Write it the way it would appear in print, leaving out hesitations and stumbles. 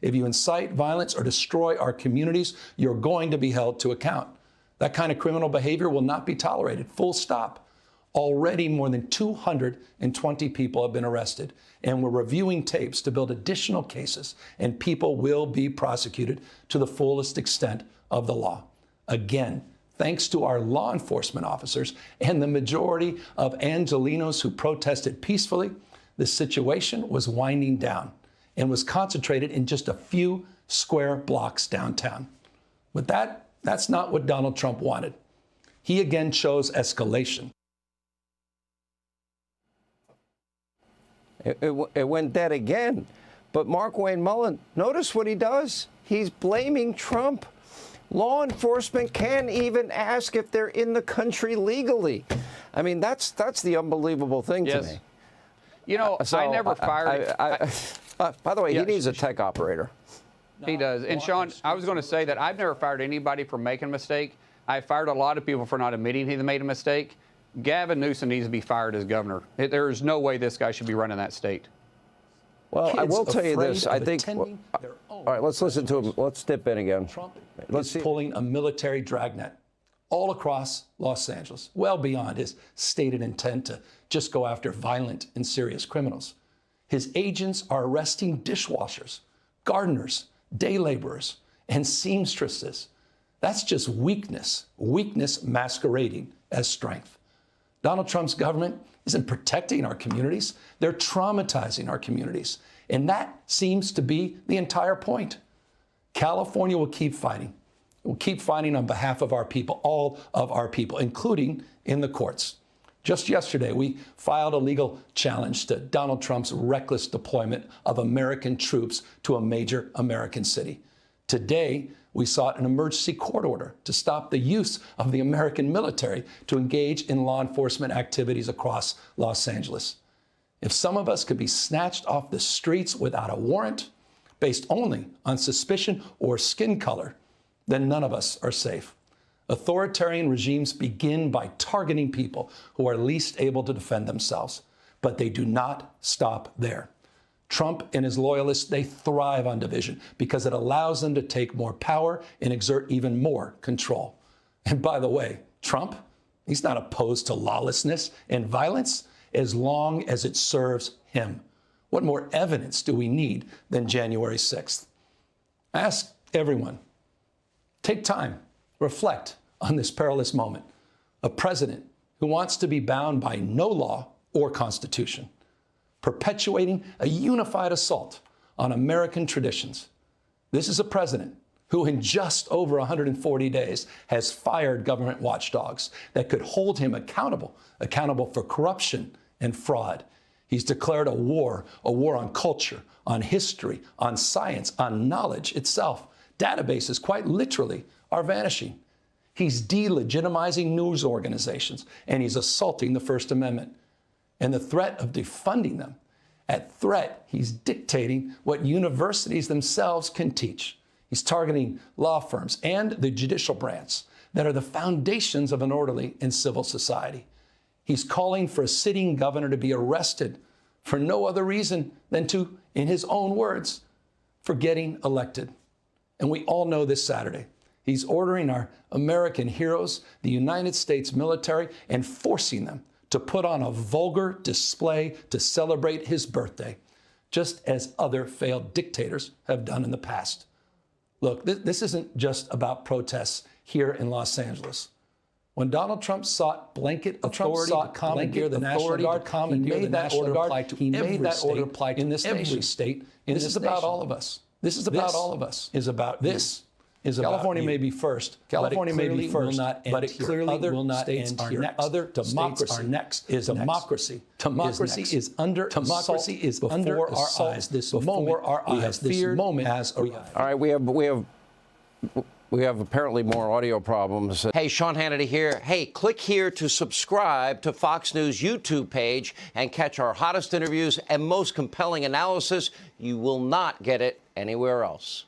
If you incite violence or destroy our communities, you're going to be held to account. That kind of criminal behavior will not be tolerated, full stop. Already more than 220 people have been arrested, and we're reviewing tapes to build additional cases, and people will be prosecuted to the fullest extent of the law. Again, thanks to our law enforcement officers and the majority of Angelenos who protested peacefully, the situation was winding down and was concentrated in just a few square blocks downtown. But that's not what Donald Trump wanted. He again chose escalation. It went dead again. But Mark Wayne Mullen, notice what he does. He's blaming Trump. Law enforcement can't even ask if they're in the country legally. I mean, that's the unbelievable thing to me. You know, I never fired. By the way, he needs a tech operator. He does. And Sean, I was going to say that I've never fired anybody for making a mistake. I fired a lot of people for not admitting he made a mistake. Gavin Newsom needs to be fired as governor. There is no way this guy should be running that state. Well, I will tell you this. I think. All right, let's listen to him. Let's dip in again. Trump is pulling a military dragnet all across Los Angeles, well beyond his stated intent to just go after violent and serious criminals. His agents are arresting dishwashers, gardeners, day laborers, and seamstresses. That's just weakness masquerading as strength. Donald Trump's government isn't protecting our communities. They're traumatizing our communities. And that seems to be the entire point. California will keep fighting. We'll keep fighting on behalf of our people, all of our people, including in the courts. Just yesterday, we filed a legal challenge to Donald Trump's reckless deployment of American troops to a major American city. Today, we sought an emergency court order to stop the use of the American military to engage in law enforcement activities across Los Angeles. If some of us could be snatched off the streets without a warrant, based only on suspicion or skin color, then none of us are safe. Authoritarian regimes begin by targeting people who are least able to defend themselves, but they do not stop there. Trump and his loyalists, they thrive on division because it allows them to take more power and exert even more control. And by the way, Trump, he's not opposed to lawlessness and violence as long as it serves him. What more evidence do we need than January 6th? Ask everyone. Take time, reflect on this perilous moment. A president who wants to be bound by no law or constitution, perpetuating a unified assault on American traditions. This is a president who in just over 140 days has fired government watchdogs that could hold him accountable for corruption and fraud. He's declared a war on culture, on history, on science, on knowledge itself. Databases, quite literally, are vanishing. He's delegitimizing news organizations, and he's assaulting the First Amendment. And the threat of defunding them, at threat, he's dictating what universities themselves can teach. He's targeting law firms and the judicial branch that are the foundations of an orderly and civil society. He's calling for a sitting governor to be arrested for no other reason than to, in his own words, for getting elected. And we all know this Saturday, he's ordering our American heroes, the United States military, and forcing them to put on a vulgar display to celebrate his birthday, just as other failed dictators have done in the past. Look, this isn't just about protests here in Los Angeles. When Donald Trump sought blanket authority to commandeer the National Guard, he made that order apply to every state in this nation. This is about all of us. This is about all of us. California may be first. California may be first, but it clearly will not end here. Other democracies are next. Democracy is under before our eyes. This moment has arrived. All right, we have apparently more audio problems. Hey, Sean Hannity here. Hey, click here to subscribe to Fox News YouTube page and catch our hottest interviews and most compelling analysis. You will not get it anywhere else.